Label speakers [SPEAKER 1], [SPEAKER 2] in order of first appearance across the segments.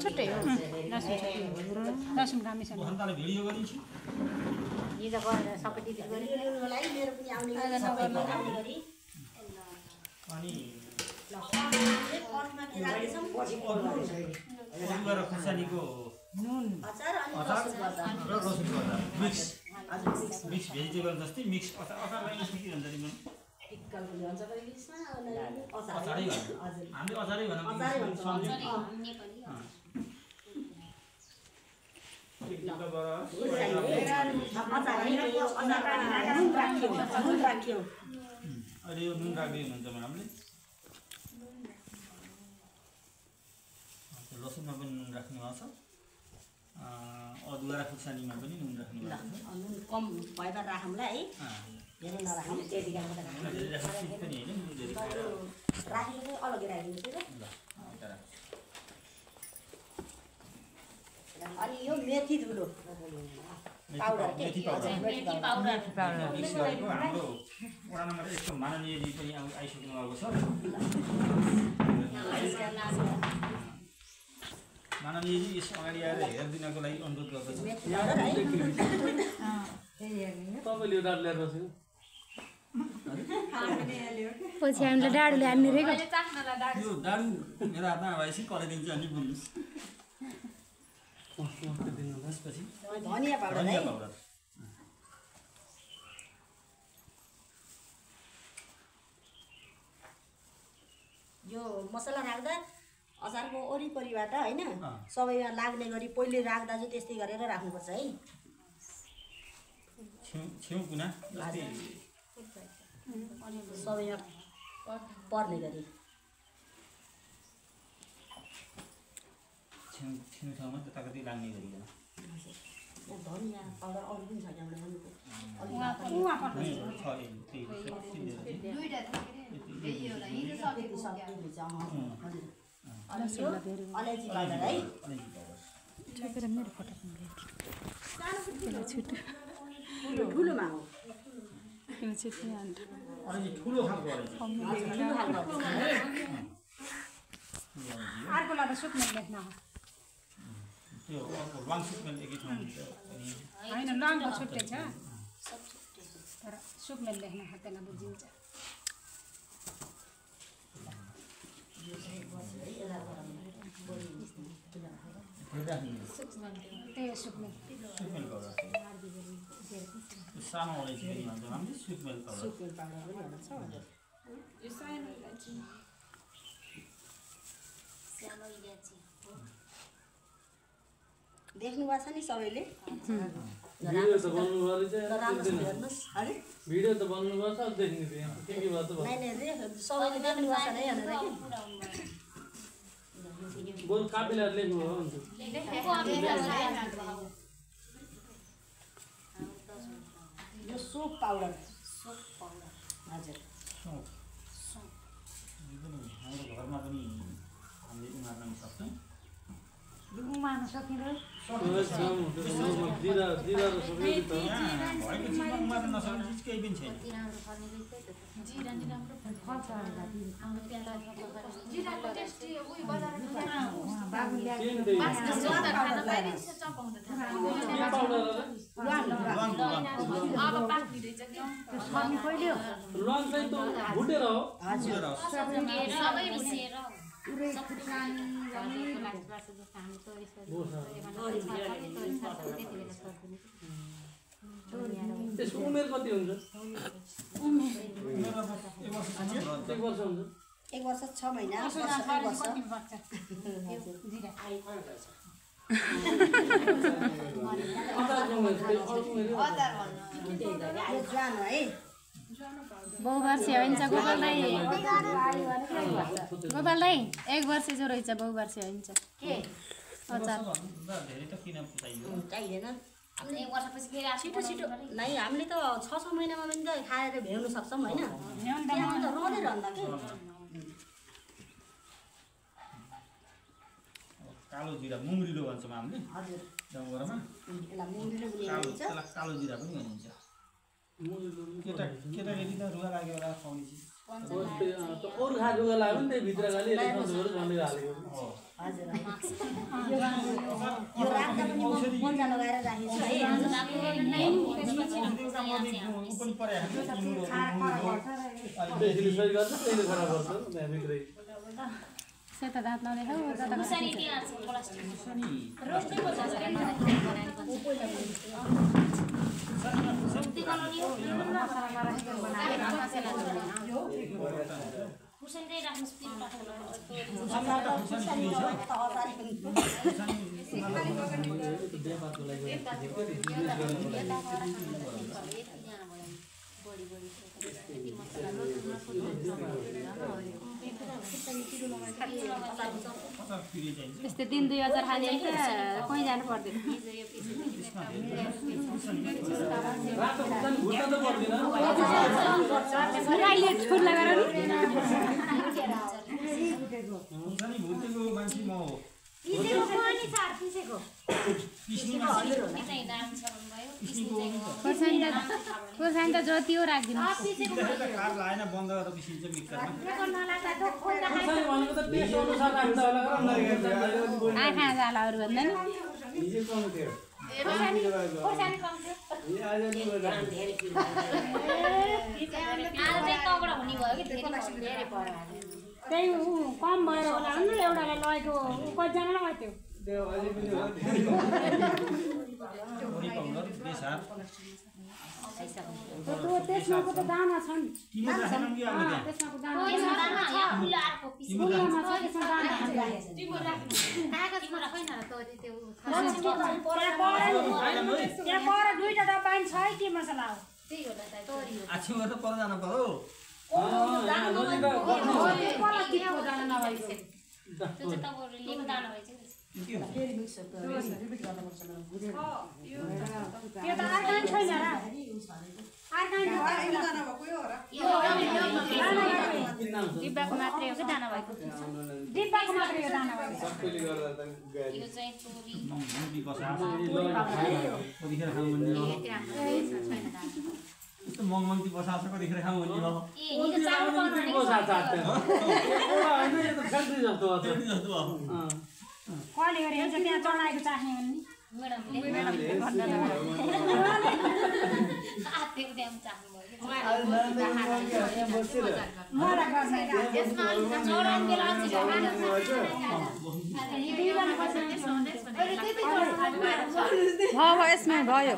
[SPEAKER 1] छुट्टै हो लसुन राम्रोसँग
[SPEAKER 2] भन्दाले भिडियो गरिन्छु
[SPEAKER 3] नि त गरेर सबै डिलिट गरिदिनुको लागि मेरो पनि आउने गरी
[SPEAKER 2] अनि
[SPEAKER 3] पटमा के राख्दैछौँ
[SPEAKER 2] अदुवा र खुर्सानीको
[SPEAKER 3] नुन अचार अनि
[SPEAKER 2] र रसुन गर्दा मिक्स मिक्स भेजिटेबल जस्तै मिक्स अचारलाई के भन्छ नि
[SPEAKER 3] टिक्कल भन्छ पनि मिक्समा
[SPEAKER 2] अचारै भन्छ हामीले अचारै भन्छौँ अहिले यो नुन राख्दै हुनुहुन्छ म्याडमले लसुनमा पनि नुन राख्नु भएको छ अदुवा र खुर्सानीमा पनि नुन राख्नु भएको छ
[SPEAKER 3] नुन कम भएर राखौँला है धेरै नराखौँ त्यति राखेको अलग्गै राखिदिनु अनि यो मेथी धुलो पाउडर
[SPEAKER 2] मेथी पाउडर मिक्स गरेको हाम्रो वडा नम्बर 1 को माननीयजी पनि आइसक्नु भएको छ माननीयजी यस अगाडि आएर हेरिदिनको लागि अनुरोध गर्दछु
[SPEAKER 4] तपाईँले यो डाड ल्याएर बस्यो
[SPEAKER 1] पछि हामीले डाडुले हान्ने रे
[SPEAKER 2] यो डाडु मेरो हातमा भएपछि कराइदिन्छु अनि बोल्नुहोस् त्यसपछि
[SPEAKER 3] धनिया पाउडर है यो मसला राख्दा अचारको वरिपरिबाट हैन सबैमा लाग्ने गरी पहिले राख्दा चाहिँ त्यस्तै गरेर राख्नुपर्छ है
[SPEAKER 2] छेउ कुना
[SPEAKER 3] सबैमा पर्ने गरी
[SPEAKER 2] छेउ ठाउँमा त्यताकति लाग्ने गरिकन
[SPEAKER 3] धनिया पाउडर अरू पनि छ त्यहाँबाट अलैँची पाउडर है ठुलोमा हो
[SPEAKER 2] ठुलो खालको
[SPEAKER 1] अर्को लाँदा सुक्ने लेख्न
[SPEAKER 2] त्यो लङ सुक्मेल एकै ठाउँ हुन्छ
[SPEAKER 1] होइन लङको छुट्टै छ तर सुक्मेल लेख्न त्यसलाई बुझिन्छ त्यही सुक्मेल
[SPEAKER 2] सानो अलैँची पनि भन्छ हामीले सुक्मेल पाउडर
[SPEAKER 3] देख्नु भएको छ नि सबैले
[SPEAKER 4] भिडियो त बन्नु भिडियो त बन्नु पर्छ देख्ने के भयो त
[SPEAKER 3] सबैले देख्नु भएको छ नै भनेर कि
[SPEAKER 4] बोल कापिलार लेख्नु हो हुन्छ
[SPEAKER 3] यो सोप पाउडर हजुर
[SPEAKER 2] हाम्रो घरमा पनि हामीले उमार्न सक्छौँ
[SPEAKER 1] उमार्न सकिँदैन
[SPEAKER 4] जिरा जिरा र सबै त
[SPEAKER 2] भएको चिजमा उमार्न नसक्ने चिज केही पनि छैन
[SPEAKER 4] लङ चाहिँ त भुटेर हो त्यसको उमेर कति हुन्छ एक वर्ष हुन्छ
[SPEAKER 3] 1 वर्ष 6 महिना 1
[SPEAKER 1] बहुवर्षीय हुन्छ गोपाललाई 1 वर्ष जो रहेछ बहुवर्षीय हुन्छ
[SPEAKER 3] के
[SPEAKER 1] अचार
[SPEAKER 2] धेरै त किन चाहियो
[SPEAKER 3] चाहिदैन हामीले 1 वर्षपछि फेरि छिटो छिटो नै हामीले त 6 महिनामा पनि त खाएर भ्याउन सक्छौँ हैन त्यहाँ त रहँदै रहँदा के
[SPEAKER 2] कालो जिरा मुङ्ग्रिलो भन्छौँ हामीले
[SPEAKER 3] हजुर
[SPEAKER 2] गाउँघरमा
[SPEAKER 3] यसलाई मुङ्ग्रिलो पनि भनिन्छ
[SPEAKER 2] कालो जिरा पनि भनिन्छ केटा केटाकेटी त रुवा लाग्यो होला खुवाउने चिज
[SPEAKER 4] अरू खाएको लाग्यो नि त्यही भित्र खालि सन्चोहरू झन्डै हालेको
[SPEAKER 3] हजुर यो राख्दा पनि म पन्जा लगाएर राखेको छु है
[SPEAKER 4] त्यसले सही गर्छ त्यसले खराब गर्छ त्यहाँभित्रै
[SPEAKER 1] सेता दाँत नदेखाउ त्यस्तै 3-2,000 खाने त कहीँ जानु पर्दैन फुट लगाएर खोर्सानी त जति हो राखिदिनु आँखा जाला अरू भन्दा नि त्यही कम भएर होला एउटालाई लगेको कतिजना लगाएको थियो त्यसमाको त दाना छन् त्यसमाको दाना त्यहाँ पर 2टा डब्बा छ है के मसला हो डिब्बाको मात्रै हो कि दाना भएको डिब्बाको मात्रै हो दाना भएको यो चाहिँ चोरी
[SPEAKER 2] मङमङती बसाएको कतिखेर खाउँ भन्ने हो
[SPEAKER 1] कसले गरेको त्यहाँ चढाएको चाख्ने यसमा भयो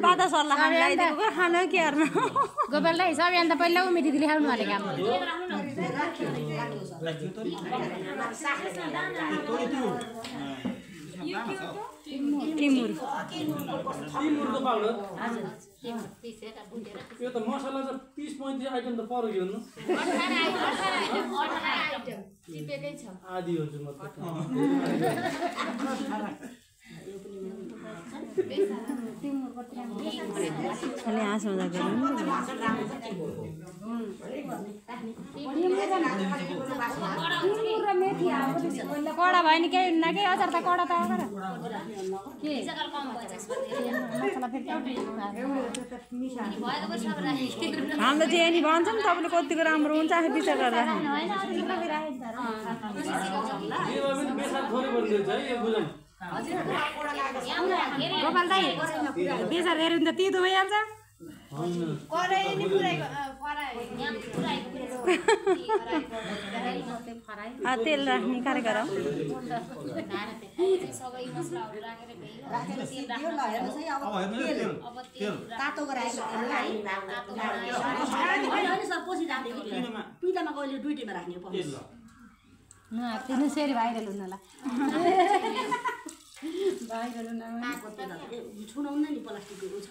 [SPEAKER 1] बाता सल्लाह खानु के हेर्नु गोपाललाई सबैभन्दा पहिला उमेटी दिली खाउनु भने काम
[SPEAKER 4] टिमुरको पाउडर यो त मसला त 30-35 आइटम त पर्यो नि आदि हुन्छ
[SPEAKER 5] खाली हाँस मजा
[SPEAKER 1] कडा भयो नि केही हुन्न कि अचार त कडा त
[SPEAKER 5] हाम्रो जे नि भन्छ नि तपाईँले कतिको राम्रो हुन्छ आफै विचार गरेर
[SPEAKER 1] गोपाल दाइ बेसार हेऱ्यो भने त तितो भइहाल्छ
[SPEAKER 5] तेल राख्ने कार्यक्रम
[SPEAKER 3] तातो गराएको पिँडामा कहिले 2टीमा राख्ने
[SPEAKER 1] तिनी सेरी भाइरल हुनला
[SPEAKER 3] छुनाउनु नि प्लास्टिकको छ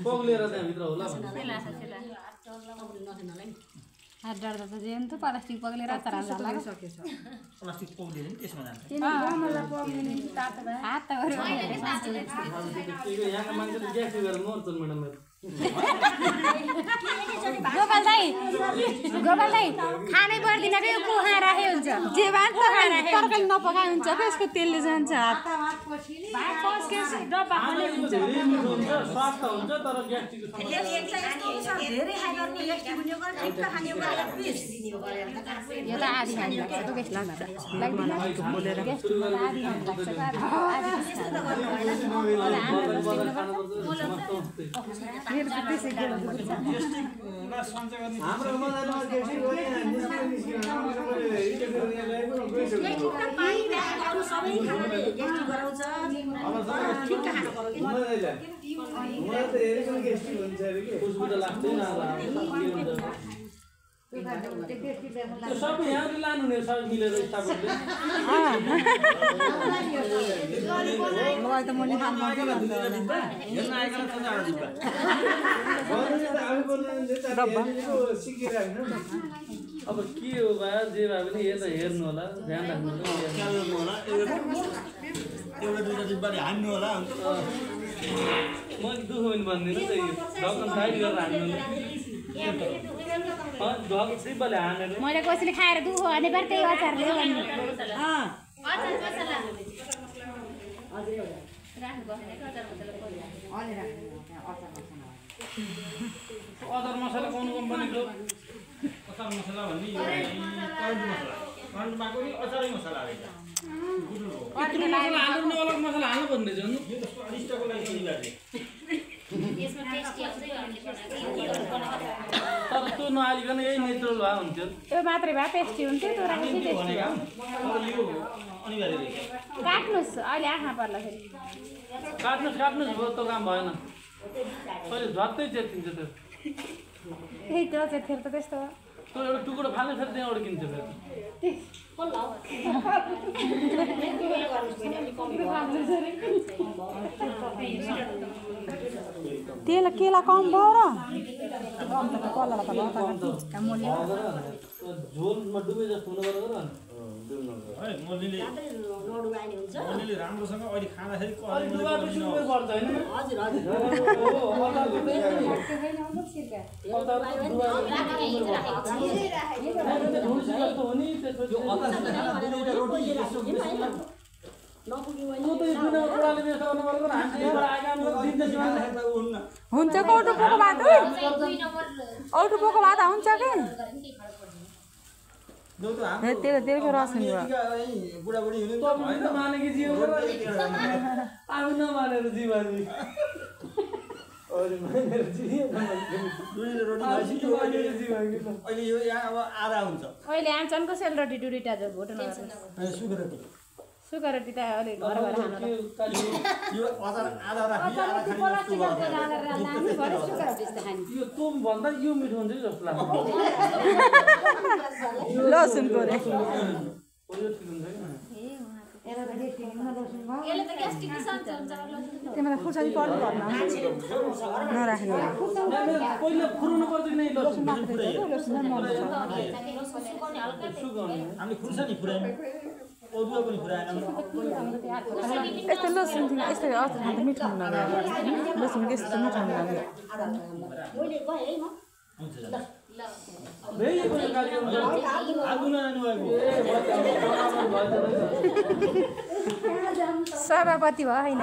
[SPEAKER 4] पग्लेर त्यहाँभित्र होला
[SPEAKER 1] हात डढ्दा त जेन त प्लास्टिक पग्लेर अचार
[SPEAKER 2] प्लास्टिक पौडेर नि त्यसमा जान्छ
[SPEAKER 1] हात त
[SPEAKER 4] यहाँका मान्छेले ग्यास गरेर मर्छन् म्याडम
[SPEAKER 1] गोपाल दाई खानै पर्दैन के पोखा राखे हुन्छ
[SPEAKER 5] जे भए पनि तरकारी नपकाए हुन्छ क्या यसको तेलले जान्छ हात
[SPEAKER 1] भात पस्के डब्बा खाने हुन्छ
[SPEAKER 4] स्वाद त हुन्छ तर ग्यास्ट्रिकको समस्या
[SPEAKER 3] धेरै खाने गर्ने ग्यास्ट्रिक हुने गरे ठिक्क खाने गरे पिस दिने गरे
[SPEAKER 1] यो त आधी खाने लाग्छ त बेस लाग्दैन
[SPEAKER 5] बोलेर
[SPEAKER 1] आधी खाने लाग्छ
[SPEAKER 5] मेरो त त्यसै गेलो
[SPEAKER 4] हाम्रो मजामा ग्यास्ट्रिक गरे
[SPEAKER 3] पानी अरू सबै खानाले ग्यास्ट्रिक गराउँछ ठिक्क खानु पर्यो
[SPEAKER 4] मलाई त हेरेको ग्यास्ट्रिक हुन्छ अरे के खुसबु त लाग्दैन त्यो सबै यहाँले लानु नि सबै मिलेर स्टाफले
[SPEAKER 5] मलाई त मैले खानु मन
[SPEAKER 4] अब के हो बा जे भए पनि यता हेर्नु होला ध्यान राख्नु होला
[SPEAKER 2] एउटा दुईटा डिब्बाले हान्नु होला
[SPEAKER 4] मैले दुःख पनि भन्दिनँ त यो ढक्कन टाइट गरेर हान्नु डिब्बाले हानेर
[SPEAKER 1] मैले कसैले खाएर दुःख भने बार त्यही अचारले भन्नु
[SPEAKER 4] अदर मसला कुन कम्पनीको
[SPEAKER 2] अचार मसला भन्ने यो करेन्टमाको नि अचारै मसला रहेछ
[SPEAKER 4] मसला हाल्नु अलग मसला हाल्नु भन्दै छन्
[SPEAKER 2] यो त स्वादिष्टको लागि अनिवार्य
[SPEAKER 4] तर त्यो नहालिकन यही नेचुरल भए हुन्थ्यो
[SPEAKER 1] त्यो मात्रै भए टेस्टी हुन्थ्यो त्यो राखेपछि टेस्टी
[SPEAKER 2] भनेका तर यो अनिवार्य रहेछ
[SPEAKER 1] काट्नुहोस् अहिले आँखा पर्ला फेरि
[SPEAKER 4] काट्नुहोस् भयो त्यो काम भएन अहिले झट्टै चेतिन्छ त्यो
[SPEAKER 1] त्यही त्यो चाहिँ फेरि त त्यस्तो हो
[SPEAKER 4] त्यो एउटा टुक्रो फाल्ने फेरि त्यहाँ अड्किन्छ फेरि
[SPEAKER 5] तेल केला कम भयो र
[SPEAKER 4] झोलमा डुबे जस्तो हुनु पर्यो
[SPEAKER 2] है मल्लीले राम्रोसँग अहिले खाँदाखेरि
[SPEAKER 3] हजुर
[SPEAKER 5] हुन्छ कौटो पोको भात औटो पोको भात हुन्छ कि तेलको रस
[SPEAKER 2] बुढाबुढी हुनु
[SPEAKER 4] मानेकी जीव आफू नमानेर जीवानी
[SPEAKER 2] अहिले यो यहाँ अब आधा हुन्छ
[SPEAKER 1] अहिले आँचनको सेलरोटी डुरीटा जो भोटो सुखा रोटी त अलिक घर घर खानु
[SPEAKER 2] यो अचार आधा राख्ने
[SPEAKER 4] यो तुम भन्दा यो मिठो हुन्छ जस्तो लाग्छ
[SPEAKER 5] लसुनको रे तिमीलाई खुर्सानी पर्नु पर्न नराख्नु
[SPEAKER 4] पहिला फुर्नु पर्छ कि नै
[SPEAKER 2] हामीले खुर्सानी फुरायौँ अदुवा पनि फुराएन
[SPEAKER 5] यस्तो लसुन यस्तो अचार खाँदा मिठो हुनु लाग्यो लसुन यस्तो मिठो हुनु लाग्यो सभापति भयो होइन